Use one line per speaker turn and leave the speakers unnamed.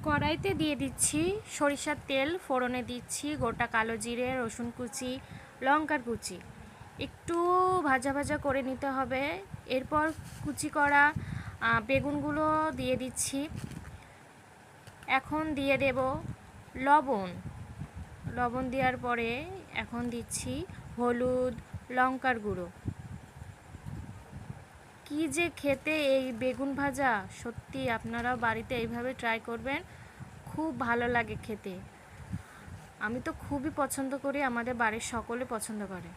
কড়াইতে দিয়ে দিচ্ছি সরিষার তেল, ফোড়নে দিচ্ছি গোটা কালো জিরে, রসুন কুচি, লঙ্কার কুচি। একটু ভাজা ভাজা করে নিতে হবে। এরপর কুচি করা বেগুনগুলো দিয়ে দিচ্ছি। এখন দিয়ে দেব লবণ। লবণ দেওয়ার পরে এখন দিচ্ছি হলুদ, লঙ্কার গুঁড়ো। কি যে খেতে এই বেগুন ভাজা, সত্যি আপনারাও বাড়িতে এইভাবে ট্রাই করবেন, খুব ভালো লাগে খেতে। আমি তো খুবই পছন্দ করি, আমাদের বাড়ির সকলে পছন্দ করে।